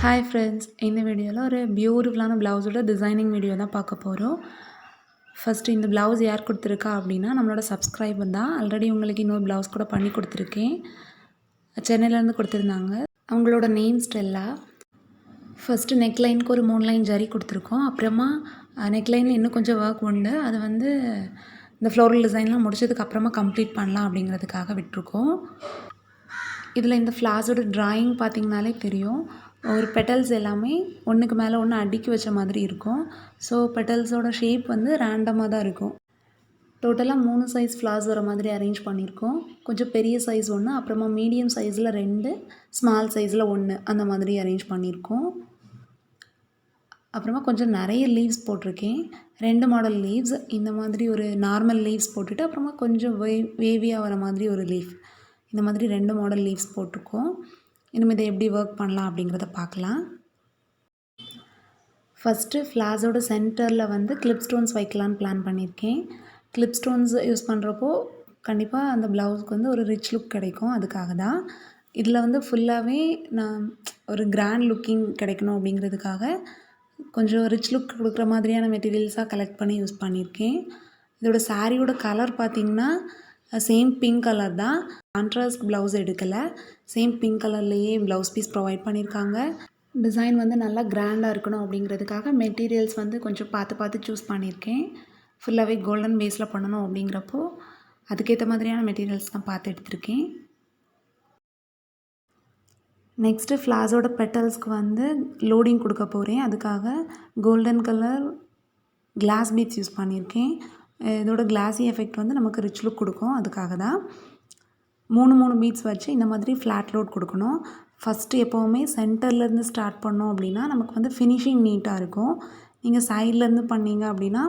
Hi friends, இந்த வீடியோவில் ஒரு பியூட்டிஃபுல்லான ப்ளவுஸோட டிசைனிங் வீடியோ தான் பார்க்க போகிறோம். ஃபஸ்ட்டு இந்த ப்ளவுஸ் யார் கொடுத்துருக்கா அப்படின்னா நம்மளோட சப்ஸ்கிரைபர் தான். ஆல்ரெடி உங்களுக்கு இன்னொரு ப்ளவுஸ் கூட பண்ணி கொடுத்துருக்கேன். சென்னையிலேருந்து கொடுத்துருந்தாங்க. அவங்களோட நேம் ஸ்டெல்லா. ஃபஸ்ட்டு நெக்லைனுக்கு ஒரு 3 லைன் ஜரி கொடுத்துருக்கோம். அப்புறமா நெக்லைனில் இன்னும் கொஞ்சம் ஒர்க் உண்டு. அது வந்து இந்த ஃப்ளோரல் டிசைன்லாம் முடிச்சதுக்கு அப்புறமா கம்ப்ளீட் பண்ணலாம் அப்படிங்கிறதுக்காக விட்டுருக்கோம். இதில் இந்த ஃப்ளார்ஸோட ட்ராயிங் பார்த்திங்கனாலே தெரியும். ஒரு பெட்டல்ஸ் எல்லாமே ஒன்றுக்கு மேலே ஒன்று அடுக்கி வச்ச மாதிரி இருக்கும். ஸோ பெட்டல்ஸோட ஷேப் வந்து ரேண்டமாக தான் இருக்கும். டோட்டலாக 3 சைஸ் ஃப்ளார்ஸ் வர மாதிரி அரேஞ்ச் பண்ணியிருக்கோம். கொஞ்சம் பெரிய சைஸ் ஒன்று, அப்புறமா மீடியம் சைஸில் 2, ஸ்மால் சைஸில் 1 அந்த மாதிரி அரேஞ்ச் பண்ணியிருக்கோம். அப்புறமா கொஞ்சம் நிறைய லீவ்ஸ் போட்டிருக்கேன். 2 மாடல் லீவ்ஸ். இந்த மாதிரி ஒரு நார்மல் லீவ்ஸ் போட்டுட்டு அப்புறமா கொஞ்சம் வேவியாக வர மாதிரி ஒரு லீஃப். இந்த மாதிரி 2 மாடல் லீவ்ஸ் போட்டிருக்கோம். இனிமேல் இதை எப்படி ஒர்க் பண்ணலாம் அப்படிங்கிறத பார்க்கலாம். ஃபஸ்ட்டு ஃப்ளார்ஸோட சென்டரில் வந்து கிளிப் ஸ்டோன்ஸ் வைக்கலான்னு பிளான் பண்ணியிருக்கேன். கிளிப் ஸ்டோன்ஸ் யூஸ் பண்ணுறப்போ கண்டிப்பாக அந்த ப்ளவுஸுக்கு வந்து ஒரு ரிச் லுக் கிடைக்கும். அதுக்காக தான் இதில் வந்து ஃபுல்லாகவே நான் ஒரு கிராண்ட் லுக்கிங் கிடைக்கணும் அப்படிங்கிறதுக்காக கொஞ்சம் ரிச் லுக் கொடுக்குற மாதிரியான மெட்டீரியல்ஸாக கலெக்ட் பண்ணி யூஸ் பண்ணியிருக்கேன். இதோட சாரியோட கலர் பார்த்திங்கன்னா சேம் பிங்க் கலர் தான். கான்ட்ராஸ்ட் ப்ளவுஸ் எடுக்கலை. சேம் பிங்க் கலர்லேயே ப்ளவுஸ் பீஸ் ப்ரொவைட் பண்ணியிருக்காங்க. டிசைன் வந்து நல்லா கிராண்டாக இருக்கணும் அப்படிங்கிறதுக்காக மெட்டீரியல்ஸ் வந்து கொஞ்சம் பார்த்து சூஸ் பண்ணியிருக்கேன். ஃபுல்லாகவே கோல்டன் பேஸில் பண்ணணும் அப்படிங்கிறப்போ அதுக்கேற்ற மாதிரியான மெட்டீரியல்ஸ் தான் பார்த்து எடுத்திருக்கேன். நெக்ஸ்ட்டு ஃப்ளார்ஸோட பெட்டல்ஸ்க்கு வந்து லோடிங் கொடுக்க போகிறேன். அதுக்காக golden colour glass beads use பண்ணியிருக்கேன். இதோட கிளாஸி எஃபெக்ட் வந்து நமக்கு ரிச் லுக் கொடுக்கும். அதுக்காக தான் 3 பீட்ஸ் வச்சு இந்த மாதிரி ஃப்ளாட் லோட் கொடுக்கணும். ஃபஸ்ட்டு எப்போவுமே சென்டர்லேருந்து ஸ்டார்ட் பண்ணோம் அப்படின்னா நமக்கு வந்து ஃபினிஷிங் நீட்டாக இருக்கும். நீங்கள் சைட்லேருந்து பண்ணிங்க அப்படின்னா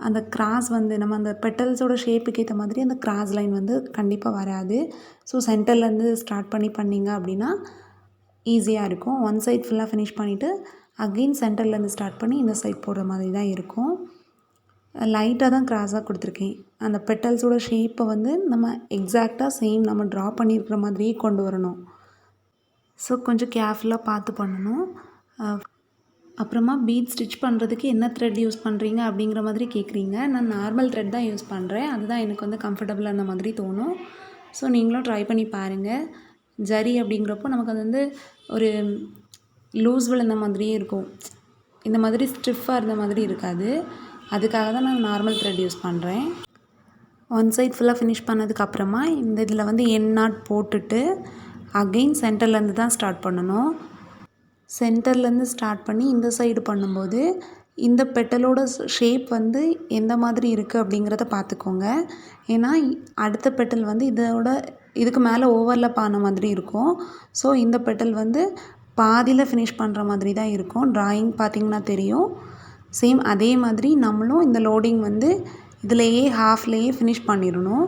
அந்த கிராஸ் வந்து நம்ம அந்த பெட்டல்ஸோட ஷேப்புக்கு ஏற்ற மாதிரி அந்த கிராஸ் லைன் வந்து கண்டிப்பாக வராது. ஸோ சென்டர்லேருந்து ஸ்டார்ட் பண்ணிங்க அப்படின்னா ஈஸியாக இருக்கும். ஒன் சைட் ஃபுல்லாக ஃபினிஷ் பண்ணிவிட்டு அகெயின் சென்டர்லேருந்து ஸ்டார்ட் பண்ணி இந்த சைட் போடுற மாதிரி தான் இருக்கும். லைட்டாக தான் கிராஸாக கொடுத்துருக்கேன். அந்த பெட்டல்ஸோட ஷேப்பை வந்து நம்ம எக்ஸாக்டாக சேம் நம்ம ட்ரா பண்ணியிருக்கிற மாதிரியே கொண்டு வரணும். ஸோ கொஞ்சம் கேர்ஃபுல்லாக பார்த்து பண்ணணும். அப்புறமா பீட் ஸ்டிச் பண்ணுறதுக்கு என்ன த்ரெட் யூஸ் பண்ணுறீங்க அப்படிங்கிற மாதிரி கேட்குறீங்க. நான் நார்மல் த்ரெட் தான் யூஸ் பண்ணுறேன். அதுதான் எனக்கு வந்து கம்ஃபர்டபுளாக அந்த மாதிரி தோணும். ஸோ நீங்களும் ட்ரை பண்ணி பாருங்கள். ஜரி அப்படிங்கிறப்போ நமக்கு அது வந்து ஒரு லூஸ் விழுந்த மாதிரியே இருக்கும். இந்த மாதிரி ஸ்டிஃபாக இருந்த மாதிரி இருக்காது. அதுக்காக தான் நான் நார்மல் த்ரெட் யூஸ் பண்ணுறேன். ஒன் சைட் ஃபுல்லாக ஃபினிஷ் பண்ணதுக்கப்புறமா இந்த இதில் வந்து என் நாட் போட்டுட்டு அகெயின் சென்டர்லேருந்து தான் ஸ்டார்ட் பண்ணணும். சென்டர்லேருந்து ஸ்டார்ட் பண்ணி இந்த சைடு பண்ணும்போது இந்த பெட்டலோட ஷேப் வந்து எந்த மாதிரி இருக்குது அப்படிங்கிறத பார்த்துக்கோங்க. ஏன்னா அடுத்த பெட்டல் வந்து இதுக்கு மேலே ஓவர்லப் ஆன மாதிரி இருக்கும். ஸோ இந்த பெட்டல் வந்து பாதியில் ஃபினிஷ் பண்ணுற மாதிரி தான் இருக்கும். ட்ராயிங் பார்த்திங்கன்னா தெரியும். சேம் அதே மாதிரி நம்மளும் இந்த லோடிங் வந்து இதிலேயே ஹாஃப்லேயே ஃபினிஷ் பண்ணிடணும்.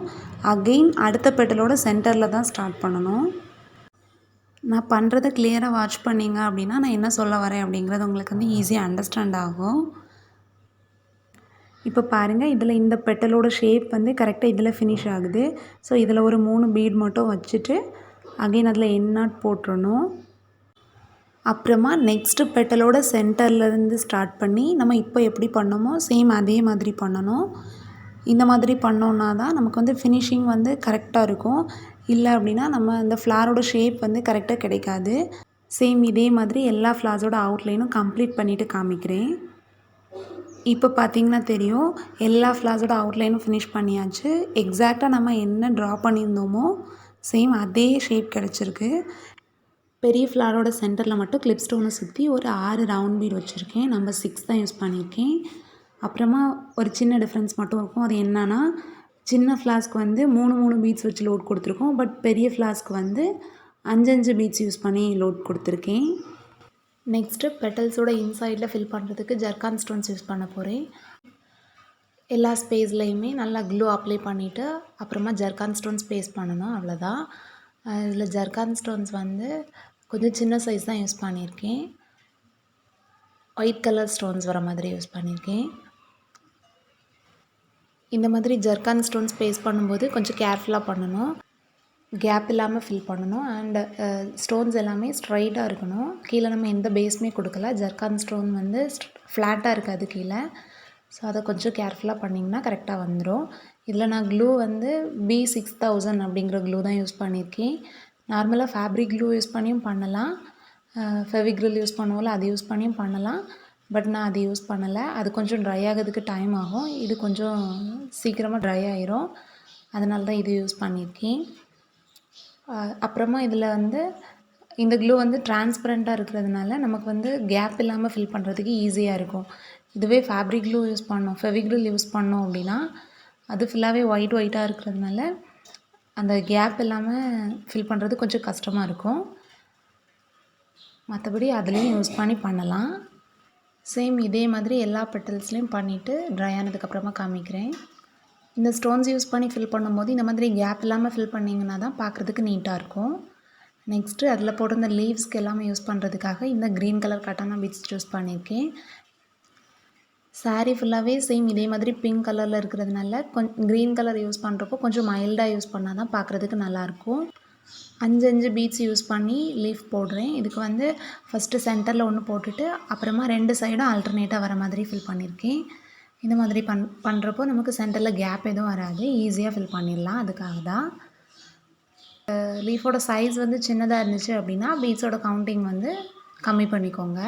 அகெயின் அடுத்த பெட்டலோட சென்டரில் தான் ஸ்டார்ட் பண்ணணும். நான் பண்ணுறதை கிளியராக வாட்ச் பண்ணிங்க அப்படின்னா நான் என்ன சொல்ல வரேன் அப்படிங்கிறது உங்களுக்கு வந்து ஈஸியாக அண்டர்ஸ்டாண்ட் ஆகும். இப்போ பாருங்கள், இதில் இந்த பெட்டலோட ஷேப் வந்து கரெக்டாக இதில் ஃபினிஷ் ஆகுது. ஸோ இதில் ஒரு 3 பீட் மட்டும் வச்சுட்டு அகெயின் அதில் என் நாட் போட்டுறணும். அப்புறமா நெக்ஸ்ட்டு பெட்டலோட சென்டர்லேருந்து ஸ்டார்ட் பண்ணி நம்ம இப்போ எப்படி பண்ணோமோ சேம் அதே மாதிரி பண்ணணும். இந்த மாதிரி பண்ணோன்னா தான் நமக்கு வந்து ஃபினிஷிங் வந்து கரெக்டாக இருக்கும். இல்லை அப்படின்னா நம்ம அந்த ஃப்ளாரோட ஷேப் வந்து கரெக்டாக கிடைக்காது. சேம் இதே மாதிரி எல்லா ஃப்ளார்ஸோட அவுட்லைனும் கம்ப்ளீட் பண்ணிவிட்டு காமிக்கிறேன். இப்போ பார்த்திங்கன்னா தெரியும், எல்லா ஃப்ளார்ஸோட அவுட்லைனும் ஃபினிஷ் பண்ணியாச்சு. எக்ஸாக்டாக நம்ம என்ன ட்ரா பண்ணியிருந்தோமோ சேம் அதே ஷேப் கிடச்சிருக்கு. பெரிய ஃப்ளாரோட சென்டரில் மட்டும் கிளிப் ஸ்டோனை சுற்றி ஒரு 6 ரவுண்ட் பீட் வச்சுருக்கேன். நம்பர் 6 தான் யூஸ் பண்ணியிருக்கேன். அப்புறமா ஒரு சின்ன டிஃப்ரென்ஸ் மட்டும் இருக்கும். அது என்னன்னா, சின்ன ஃப்ளாஸ்க்கு வந்து 3 பீட்ஸ் வச்சு லோட் கொடுத்துருக்கோம். பட் பெரிய ஃப்ளாஸ்க்கு வந்து 5 பீட்ஸ் யூஸ் பண்ணி லோட் கொடுத்துருக்கேன். நெக்ஸ்ட்டு பெட்டல்ஸோட இன்சைடில் ஃபில் பண்ணுறதுக்கு ஜர்கான் ஸ்டோன்ஸ் யூஸ் பண்ண போகிறேன். எல்லா ஸ்பேஸ்லேயுமே நல்லா க்ளூ அப்ளை பண்ணிவிட்டு அப்புறமா ஜர்கான் ஸ்டோன்ஸ் பேஸ்ட் பண்ணணும். அவ்வளோதான். இதில் ஜர்கான் ஸ்டோன்ஸ் வந்து கொஞ்சம் சின்ன சைஸ் தான் யூஸ் பண்ணியிருக்கேன். ஒயிட் கலர் ஸ்டோன்ஸ் வர மாதிரி யூஸ் பண்ணியிருக்கேன். இந்த மாதிரி ஜர்கான் ஸ்டோன்ஸ் பேஸ்ட் பண்ணும்போது கொஞ்சம் கேர்ஃபுல்லாக பண்ணணும். கேப் இல்லாமல் ஃபில் பண்ணணும். அண்ட் ஸ்டோன்ஸ் எல்லாமே ஸ்ட்ரைட்டாக இருக்கணும். கீழே நம்ம எந்த பேஸுமே கொடுக்கல. ஜர்கான் ஸ்டோன் வந்து ஃப்ளாட்டாக இருக்காது கீழே. ஸோ அதை கொஞ்சம் கேர்ஃபுல்லாக பண்ணிங்கன்னா கரெக்டாக வந்துடும். இதில் நான் க்ளூ வந்து B6000 அப்படிங்கிற க்ளூ தான் யூஸ் பண்ணியிருக்கேன். நார்மலாக ஃபேப்ரிக் க்ளூ யூஸ் பண்ணியும் பண்ணலாம். ஃபெவிக்ரில் யூஸ் பண்ணுவோம்ல, அது யூஸ் பண்ணியும் பண்ணலாம். பட் நான் அது யூஸ் பண்ணலை. அது கொஞ்சம் ட்ரை ஆகிறதுக்கு டைம் ஆகும். இது கொஞ்சம் சீக்கிரமாக ட்ரை ஆயிரும். அதனால தான் இது யூஸ் பண்ணியிருக்கேன். அப்புறமா இதில் வந்து இந்த க்ளூ வந்து டிரான்ஸ்பரண்ட்டாக இருக்கிறதுனால நமக்கு வந்து கேப் இல்லாமல் ஃபில் பண்ணுறதுக்கு ஈஸியாக இருக்கும். இதுவே ஃபேப்ரிக் க்ளூ யூஸ் பண்ணோம், ஃபெவிக்ரில் யூஸ் பண்ணோம் அப்படின்னா அது ஃபுல்லாகவே ஒயிட்டாக இருக்கிறதுனால அந்த கேப் இல்லாமல் ஃபில் பண்ணுறது கொஞ்சம் கஷ்டமாக இருக்கும். மற்றபடி அதுலேயும் யூஸ் பண்ணி பண்ணலாம். சேம் இதே மாதிரி எல்லா பெட்டல்ஸ்லேயும் பண்ணிவிட்டு ட்ரை ஆனதுக்கப்புறமா காமிக்கிறேன். இந்த ஸ்டோன்ஸ் யூஸ் பண்ணி ஃபில் பண்ணும்போது இந்த மாதிரி கேப் இல்லாமல் ஃபில் பண்ணிங்கன்னா தான் பார்க்குறதுக்கு நீட்டாக இருக்கும். நெக்ஸ்ட்டு அதில் போட்டிருந்த லீவ்ஸ்க்கு எல்லாமே யூஸ் பண்ணுறதுக்காக இந்த க்ரீன் கலர் கட்டானா பீட்ஸ் சூஸ் பண்ணியிருக்கேன். சாரீ ஃபுல்லாகவே சேம் இதே மாதிரி பிங்க் கலரில் இருக்கிறதுனால க்ரீன் கலர் யூஸ் பண்ணுறப்போ கொஞ்சம் மைல்டாக யூஸ் பண்ணால் தான் பார்க்குறதுக்கு நல்லாயிருக்கும். 5 பீட்ஸ் யூஸ் பண்ணி லீஃப் போடுறேன். இதுக்கு வந்து ஃபஸ்ட்டு சென்டரில் ஒன்று போட்டுட்டு அப்புறமா 2 சைடும் ஆல்டர்னேட்டாக வர மாதிரி ஃபில் பண்ணியிருக்கேன். இந்த மாதிரி பண்ணுறப்போ நமக்கு சென்டரில் கேப் எதுவும் வராது, ஈஸியாக ஃபில் பண்ணிடலாம். அதுக்காக தான். லீஃபோட சைஸ் வந்து சின்னதாக இருந்துச்சு அப்படின்னா பீட்ஸோட கவுண்டிங் வந்து கம்மி பண்ணிக்கோங்க.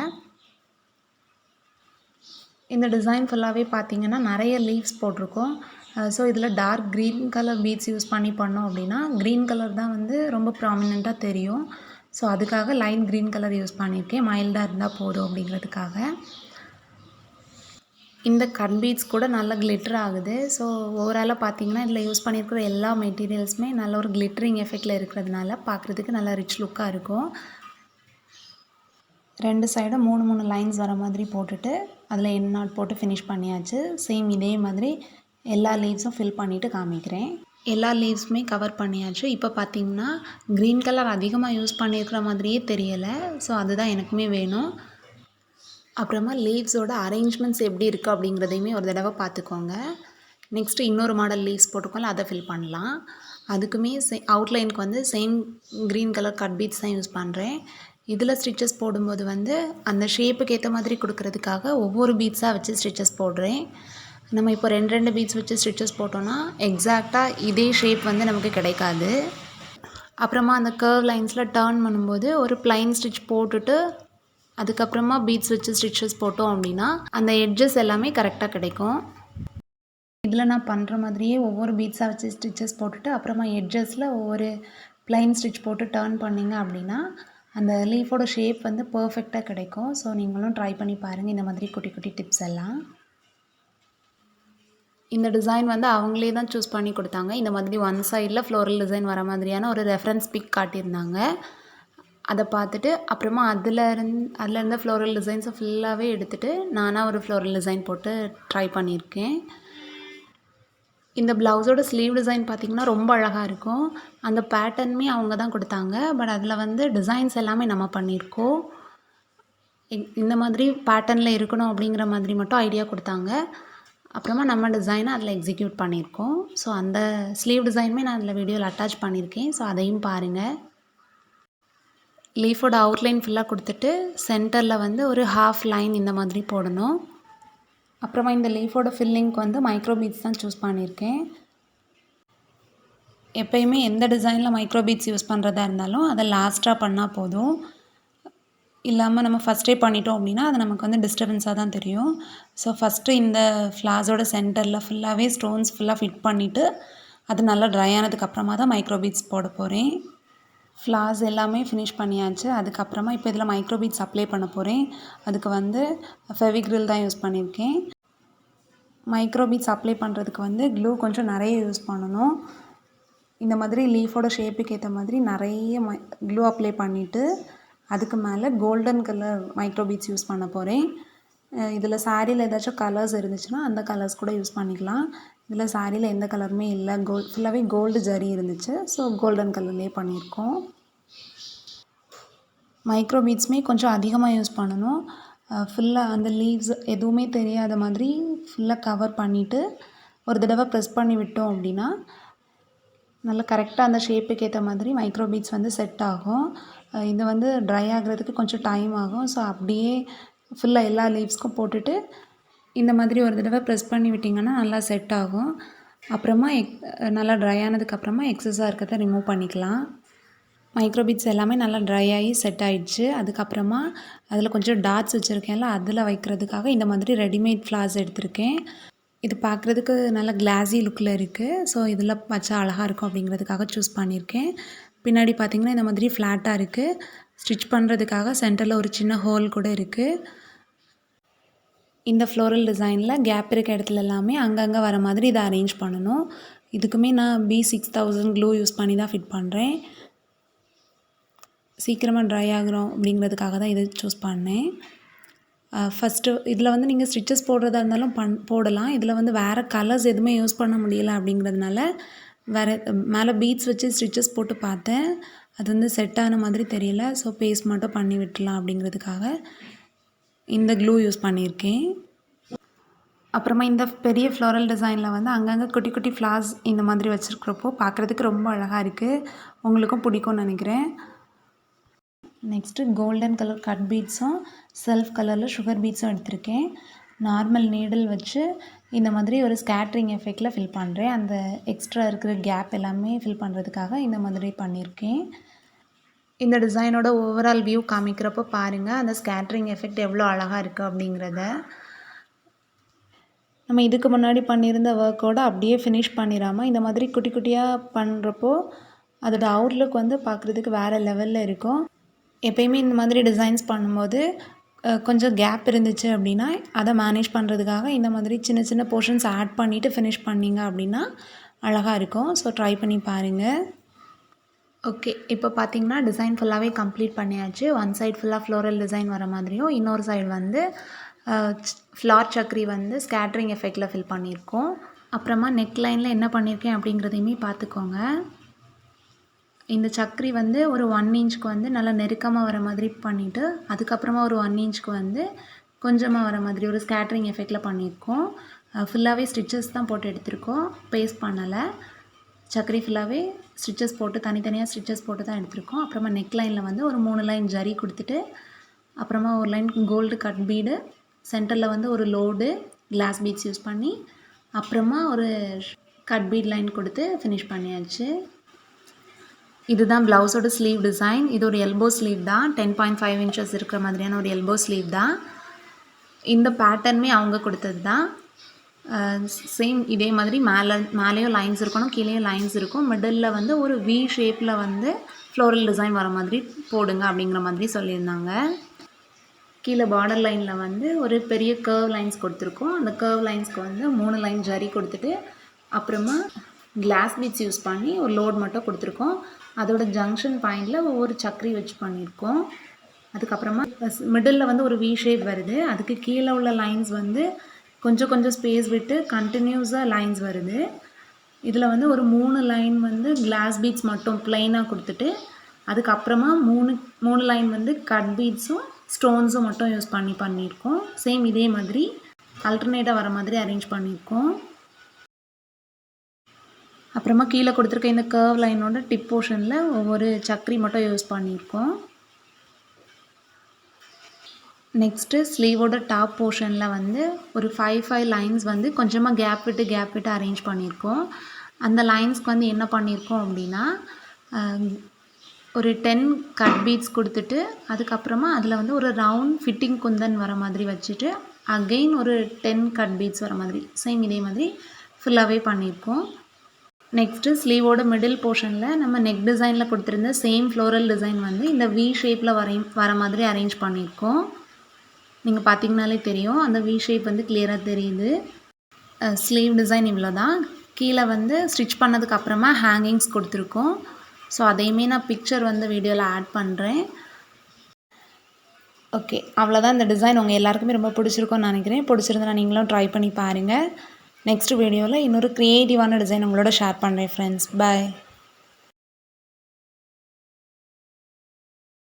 இந்த டிசைன் ஃபுல்லாகவே பார்த்திங்கன்னா நிறைய லீவ்ஸ் போட்டிருக்கோம். ஸோ இதில் dark green colour beads use பண்ணி பண்ணோம் அப்படின்னா க்ரீன் கலர் தான் வந்து ரொம்ப ப்ராமினெண்ட்டாக தெரியும். ஸோ அதுக்காக லைட் க்ரீன் கலர் யூஸ் பண்ணியிருக்கேன். மைல்டாக இருந்தால் போதும் அப்படிங்கிறதுக்காக. இந்த கட் பீட்ஸ் கூட நல்லா கிளிட்டர் ஆகுது. ஸோ ஓவராலாக பார்த்திங்கன்னா இதில் யூஸ் பண்ணியிருக்கிற எல்லா மெட்டீரியல்ஸுமே நல்ல ஒரு கிளிட்டரிங் எஃபெக்டில் இருக்கிறதுனால பார்க்குறதுக்கு நல்லா ரிச் லுக்காக இருக்கும். 2 சைடும் 3 லைன்ஸ் வர மாதிரி போட்டுட்டு அதில் எண்ட் நாட் போட்டு ஃபினிஷ் பண்ணியாச்சு. சேம் இதே மாதிரி எல்லா லீவ்ஸும் ஃபில் பண்ணிவிட்டு காமிக்கிறேன். எல்லா லீவ்ஸுமே கவர் பண்ணியாச்சு. இப்போ பார்த்திங்கன்னா க்ரீன் கலர் அதிகமாக யூஸ் பண்ணியிருக்கிற மாதிரியே தெரியலை. ஸோ அதுதான் எனக்குமே வேணும். அப்புறமா லீவ்ஸோட அரேஞ்ச்மெண்ட்ஸ் எப்படி இருக்குது அப்படிங்கிறதையுமே ஒரு தடவை பார்த்துக்கோங்க. நெக்ஸ்ட்டு இன்னொரு மாடல் லீவ்ஸ் போட்டுக்கோங்க, அதை ஃபில் பண்ணலாம். அதுக்குமே அவுட்லைனுக்கு வந்து same green colour cut beads தான் யூஸ் பண்ணுறேன். இதில் ஸ்டிச்சஸ் போடும்போது வந்து அந்த ஷேப்புக்கு ஏற்ற மாதிரி கொடுக்கறதுக்காக ஒவ்வொரு பீட்ஸாக வச்சு ஸ்டிச்சஸ் போடுறேன். நம்ம இப்போ 2 பீட்ஸ் வச்சு ஸ்டிச்சஸ் போட்டோன்னா எக்ஸாக்டாக இதே ஷேப் வந்து நமக்கு கிடைக்காது. அப்புறமா அந்த கர்வ் லைன்ஸில் டர்ன் பண்ணும்போது ஒரு ப்ளைன் ஸ்டிச் போட்டுட்டு அதுக்கப்புறமா பீட்ஸ் வச்சு ஸ்டிச்சஸ் போட்டோம் அப்படின்னா அந்த எட்ஜஸ் எல்லாமே கரெக்டாக கிடைக்கும். இதில் நான் பண்ணுற மாதிரியே ஒவ்வொரு பீட்ஸாக வச்சு ஸ்டிச்சஸ் போட்டுட்டு அப்புறமா எட்ஜஸில் ஒவ்வொரு ப்ளைன் ஸ்டிச் போட்டு டர்ன் பண்ணிங்க அப்படின்னா அந்த லீஃபோட ஷேப் வந்து பர்ஃபெக்டாக கிடைக்கும். ஸோ நீங்களும் ட்ரை பண்ணி பாருங்கள் இந்த மாதிரி குட்டி குட்டி டிப்ஸ் எல்லாம். இந்த டிசைன் வந்து அவங்களே தான் சூஸ் பண்ணி கொடுத்தாங்க. இந்த மாதிரி ஒன் சைடில் ஃப்ளோரல் டிசைன் வர மாதிரியான ஒரு ரெஃபரன்ஸ் பிக் காட்டியிருந்தாங்க. அதை பார்த்துட்டு அப்புறமா அதில் இருந்த ஃப்ளோரல் டிசைன்ஸை ஃபுல்லாகவே எடுத்துகிட்டு நானாக ஒரு ஃப்ளோரல் டிசைன் போட்டு ட்ரை பண்ணியிருக்கேன். இந்த ப்ளவுஸோட ஸ்லீவ் டிசைன் பார்த்திங்கன்னா ரொம்ப அழகாக இருக்கும். அந்த பேட்டர்னுமே அவங்க தான் கொடுத்தாங்க. பட் அதில் வந்து டிசைன்ஸ் எல்லாமே நம்ம பண்ணியிருக்கோம். இந்த மாதிரி பேட்டர்னில் இருக்கணும் அப்படிங்கிற மாதிரி மட்டும் ஐடியா கொடுத்தாங்க. அப்புறமா நம்ம டிசைனை அதில் எக்ஸிக்யூட் பண்ணியிருக்கோம். ஸோ அந்த ஸ்லீவ் டிசைனுமே நான் அதில் வீடியோவில் அட்டாச் பண்ணியிருக்கேன். ஸோ அதையும் பாருங்கள். லீஃபோட அவுட்லைன் ஃபுல்லாக கொடுத்துட்டு சென்டரில் வந்து ஒரு ஹாஃப் லைன் இந்த மாதிரி போடணும். அப்புறமா இந்த லீஃபோட ஃபில்லிங்க்கு வந்து மைக்ரோ பீட்ஸ் தான் சூஸ் பண்ணியிருக்கேன். எப்போயுமே எந்த டிசைனில் மைக்ரோ பீட்ஸ் யூஸ் பண்ணுறதா இருந்தாலும் அதை லாஸ்ட்டாக பண்ணால் போதும். இல்லாமல் நம்ம ஃபஸ்ட்டே பண்ணிட்டோம் அப்படின்னா அது நமக்கு வந்து டிஸ்டர்பன்ஸாக தான் தெரியும். ஸோ ஃபஸ்ட்டு இந்த ஃப்ளாஸோட சென்டரில் ஃபுல்லாகவே ஸ்டோன்ஸ் ஃபுல்லாக ஃபிட் பண்ணிவிட்டு அது நல்லா ட்ரை ஆனதுக்கப்புறமா தான் மைக்ரோ பீட்ஸ் போட போகிறேன். ஃப்ளார்ஸ் எல்லாமே ஃபினிஷ் பண்ணியாச்சு. அதுக்கப்புறமா இப்போ இதில் மைக்ரோ பீட்ஸ் அப்ளை பண்ண போகிறேன். அதுக்கு வந்து ஃபெவிக்ரில் தான் யூஸ் பண்ணியிருக்கேன். மைக்ரோ பீட்ஸ் அப்ளை பண்ணுறதுக்கு வந்து க்ளூ கொஞ்சம் நிறைய யூஸ் பண்ணணும். இந்த மாதிரி லீஃபோட ஷேப்புக்கு ஏற்ற மாதிரி நிறைய க்ளூ அப்ளை பண்ணிவிட்டு அதுக்கு மேலே golden colour micro beads use பண்ண போகிறேன். இதில் சாரியில் ஏதாச்சும் கலர்ஸ் இருந்துச்சுன்னா அந்த கலர்ஸ் கூட யூஸ் பண்ணிக்கலாம். இதில் சாரியில் எந்த கலருமே இல்லை, ஃபுல்லாகவே கோல்டு ஜரி இருந்துச்சு. ஸோ கோல்டன் கலர்லேயே பண்ணியிருக்கோம். மைக்ரோ பீட்ஸுமே கொஞ்சம் அதிகமாக யூஸ் பண்ணணும். ஃபுல்லாக அந்த லீவ்ஸ் எதுவுமே தெரியாத மாதிரி ஃபுல்லாக கவர் பண்ணிவிட்டு ஒரு தடவை ப்ரெஸ் பண்ணி விட்டோம் அப்படின்னா நல்லா கரெக்டாக அந்த ஷேப்புக்கு ஏற்ற மாதிரி மைக்ரோ பீட்ஸ் வந்து செட் ஆகும். இது வந்து ட்ரை ஆகுறதுக்கு கொஞ்சம் டைம் ஆகும். ஸோ அப்படியே ஃபுல்லாக எல்லா லீவ்ஸ்க்கும் போட்டுட்டு இந்த மாதிரி ஒரு தடவை ப்ரெஸ் பண்ணி விட்டிங்கன்னா நல்லா செட் ஆகும். அப்புறமா நல்லா ட்ரை ஆனதுக்கப்புறமா எக்ஸஸாக இருக்கிறத ரிமூவ் பண்ணிக்கலாம். மைக்ரோ பீட்ஸ் எல்லாமே நல்லா ட்ரை ஆகி செட் ஆகிடுச்சு. அதுக்கப்புறமா அதில் கொஞ்சம் டாட்ஸ் வச்சுருக்கேன்ல, அதில் வைக்கிறதுக்காக இந்த மாதிரி ரெடிமேட் ஃப்ளார்ஸ் எடுத்திருக்கேன். இது பார்க்குறதுக்கு நல்ல கிளாஸி லுக்கில் இருக்குது. ஸோ இதில் வச்சா அழகாக இருக்கும் அப்படிங்கிறதுக்காக சூஸ் பண்ணியிருக்கேன். பின்னாடி பார்த்திங்கன்னா இந்த மாதிரி ஃப்ளாட்டாக இருக்குது. ஸ்டிச் பண்ணுறதுக்காக சென்டரில் ஒரு சின்ன ஹோல் கூட இருக்குது. இந்த ஃப்ளோரல் டிசைனில் கேப் இருக்க இடத்துல எல்லாமே அங்கங்கே வர மாதிரி இதை அரேஞ்ச் பண்ணணும். இதுக்குமே நான் B6000 க்ளூ யூஸ் பண்ணி தான் ஃபிட் பண்ணுறேன். சீக்கிரமாக ட்ரை ஆகிறோம் அப்படிங்கிறதுக்காக தான் இதை சூஸ் பண்ணேன். ஃபஸ்ட்டு இதில் வந்து நீங்கள் ஸ்டிச்சஸ் போடுறதா இருந்தாலும் போடலாம். இதில் வந்து வேறு கலர்ஸ் எதுவுமே யூஸ் பண்ண முடியலை அப்படிங்கிறதுனால வேறு மேலே பீட்ஸ் வச்சு ஸ்டிச்சஸ் போட்டு பார்த்தேன். அது வந்து செட் ஆன மாதிரி தெரியல. ஸோ பேஸ்ட் மட்டும் பண்ணி விட்டுலாம் அப்படிங்கிறதுக்காக இந்த க்ளூ யூஸ் பண்ணியிருக்கேன். அப்புறமா இந்த பெரிய ஃப்ளோரல் டிசைனில் வந்து அங்கங்கே குட்டி குட்டி ஃப்ளார்ஸ் இந்த மாதிரி வச்சுருக்கிறப்போ பார்க்குறதுக்கு ரொம்ப அழகாக இருக்குது. உங்களுக்கும் பிடிக்கும்னு நினைக்கிறேன். நெக்ஸ்ட்டு கோல்டன் கலர் கட் பீட்ஸும் செல்ஃப் கலரில் சுகர் பீட்ஸும் எடுத்திருக்கேன். நார்மல் நீடில் வச்சு இந்த மாதிரி ஒரு ஸ்கேட்ரிங் எஃபெக்டில் ஃபில் பண்ணுறேன். அந்த எக்ஸ்ட்ரா இருக்கிற கேப் எல்லாமே ஃபில் பண்ணுறதுக்காக இந்த மாதிரி பண்ணியிருக்கேன். இந்த டிசைனோட ஓவரால் வியூ காமிக்கிறப்போ பாருங்கள் அந்த ஸ்கேட்ரிங் எஃபெக்ட் எவ்வளோ அழகாக இருக்குது அப்படிங்கிறத. நம்ம இதுக்கு முன்னாடி பண்ணியிருந்த ஒர்க்கோடு அப்படியே ஃபினிஷ் பண்ணிடாமல் இந்த மாதிரி குட்டி குட்டியாக பண்ணுறப்போ அதோடய அவுட்லுக் வந்து பார்க்குறதுக்கு வேறு லெவலில் இருக்கும். எப்பயுமே இந்த மாதிரி டிசைன்ஸ் பண்ணும்போது கொஞ்சம் கேப் இருந்துச்சு அப்படின்னா அதை மேனேஜ் பண்ணுறதுக்காக இந்த மாதிரி சின்ன சின்ன போர்ஷன்ஸ் ஆட் பண்ணிவிட்டு ஃபினிஷ் பண்ணிங்க அப்படின்னா அழகாக இருக்கும். ஸோ ட்ரை பண்ணி பாருங்கள். ஓகே, இப்போ பார்த்திங்கன்னா டிசைன் ஃபுல்லாகவே கம்ப்ளீட் பண்ணியாச்சு. ஒன் சைட் ஃபுல்லாக ஃப்ளோரல் டிசைன் வர மாதிரியும் இன்னொரு சைடு வந்து ஃப்ளார் சக்ரி வந்து ஸ்கேட்ரிங் எஃபெக்டில் ஃபில் பண்ணியிருக்கோம். அப்புறமா நெக் லைனில் என்ன பண்ணியிருக்கேன் அப்படிங்கிறதையுமே பார்த்துக்கோங்க. இந்த சக்ரி வந்து ஒரு 1 இன்ச்சுக்கு வந்து நல்லா நெருக்கமாக வர மாதிரி பண்ணிவிட்டு அதுக்கப்புறமா ஒரு 1 இன்ச்சுக்கு வந்து கொஞ்சமாக வர மாதிரி ஒரு ஸ்கேட்ரிங் எஃபெக்டில் பண்ணியிருக்கோம். ஃபுல்லாகவே ஸ்டிச்சஸ் தான் போட்டு எடுத்திருக்கோம், பேஸ்ட் பண்ணலை. சக்ரி ஃபுல்லாகவே ஸ்டிச்சஸ் போட்டு தனித்தனியாக ஸ்டிச்சஸ் போட்டு தான் எடுத்திருக்கோம். அப்புறமா நெக் லைனில் வந்து ஒரு 3 லைன் ஜரி கொடுத்துட்டு அப்புறமா ஒரு லைன் கோல்டு கட் பீடு, சென்டரில் வந்து ஒரு லோடு கிளாஸ் பீட்ஸ் யூஸ் பண்ணி அப்புறமா ஒரு கட் பீட் லைன் கொடுத்து ஃபினிஷ் பண்ணியாச்சு. இதுதான் ப்ளவுஸோட ஸ்லீவ் டிசைன். இது ஒரு எல்போ ஸ்லீவ் தான். 10.5 இன்ச்சஸ் இருக்கிற மாதிரியான ஒரு எல்போ ஸ்லீவ் தான். இந்த பேட்டர்னுமே அவங்க கொடுத்தது தான். சேம் இதே மாதிரி மேலேயும் லைன்ஸ் இருக்கணும், கீழேயும் லைன்ஸ் இருக்கும். மிடில் வந்து ஒரு வி ஷேப்பில் வந்து ஃப்ளோரல் டிசைன் வர மாதிரி போடுங்க அப்படிங்கிற மாதிரி சொல்லியிருந்தாங்க. கீழே பார்டர் லைனில் வந்து ஒரு பெரிய கர்வ் லைன்ஸ் கொடுத்துருக்கோம். அந்த கர்வ் லைன்ஸ்க்கு வந்து 3 லைன் ஜரி கொடுத்துட்டு அப்புறமா கிளாஸ் பீட்ஸ் யூஸ் பண்ணி ஒரு லோட் மட்டும் கொடுத்துருக்கோம். அதோட ஜங்ஷன் பாயிண்டில் ஒவ்வொரு சக்ரி வச்சு பண்ணியிருக்கோம். அதுக்கப்புறமா மிடில் வந்து ஒரு வி ஷேப் வருது. அதுக்கு கீழே உள்ள லைன்ஸ் வந்து கொஞ்சம் கொஞ்சம் ஸ்பேஸ் விட்டு கண்டினியூஸாக லைன்ஸ் வருது. இதில் வந்து ஒரு 3 லைன் வந்து கிளாஸ் பீட்ஸ் மட்டும் ப்ளைனாக கொடுத்துட்டு அதுக்கப்புறமா 3 லைன் வந்து கட் பீட்ஸும் ஸ்டோன்ஸும் மட்டும் யூஸ் பண்ணியிருக்கோம். சேம் இதே மாதிரி அல்டர்னேட்டாக வர மாதிரி அரேஞ்ச் பண்ணியிருக்கோம். அப்புறமா கீழே கொடுத்துருக்க இந்த கர்வ் லைனோட டிப் போர்ஷனில் ஒவ்வொரு சக்ரி மட்டும் யூஸ் பண்ணியிருக்கோம். நெக்ஸ்ட்டு ஸ்லீவோட டாப் போர்ஷனில் வந்து ஒரு 5 லைன்ஸ் வந்து கொஞ்சமாக கேப் விட்டு அரேஞ்ச் பண்ணியிருக்கோம். அந்த லைன்ஸ்க்கு வந்து என்ன பண்ணியிருக்கோம் அப்படின்னா ஒரு 10 கட் பீட்ஸ் கொடுத்துட்டு அதுக்கப்புறமா அதில் வந்து ஒரு ரவுண்ட் ஃபிட்டிங் குந்தன் வர மாதிரி வச்சுட்டு அகெயின் ஒரு 10 கட் பீட்ஸ் வர மாதிரி சேம் இதே மாதிரி ஃபுல்லாகவே பண்ணியிருக்கோம். நெக்ஸ்ட்டு ஸ்லீவோட மிடில் போர்ஷனில் நம்ம நெக் டிசைனில் கொடுத்துருந்த சேம் ஃப்ளோரல் டிசைன் வந்து இந்த வி ஷேப்பில் வர மாதிரி அரேஞ்ச் பண்ணியிருக்கோம். நீங்கள் பார்த்தீங்கனாலே தெரியும், அந்த வி ஷேப் வந்து கிளியராக தெரியுது. ஸ்லீவ் டிசைன் இவ்வளோ தான். கீழே வந்து ஸ்டிச் பண்ணதுக்கப்புறமா ஹேங்கிங்ஸ் கொடுத்துருக்கோம். ஸோ அதையுமே நான் பிக்சர் வந்து வீடியோவில் ஆட் பண்ணுறேன். ஓகே, அவ்வளோதான். இந்த டிசைன் உங்கள் எல்லாருக்குமே ரொம்ப பிடிச்சிருக்கும்னு நினைக்கிறேன். பிடிச்சிருந்தா நீங்களும் ட்ரை பண்ணி பாருங்கள். நெக்ஸ்ட் வீடியோவில் இன்னொரு க்ரியேட்டிவான டிசைன் உங்களோட ஷேர் பண்ணுறேன் ஃப்ரெண்ட்ஸ். பாய்.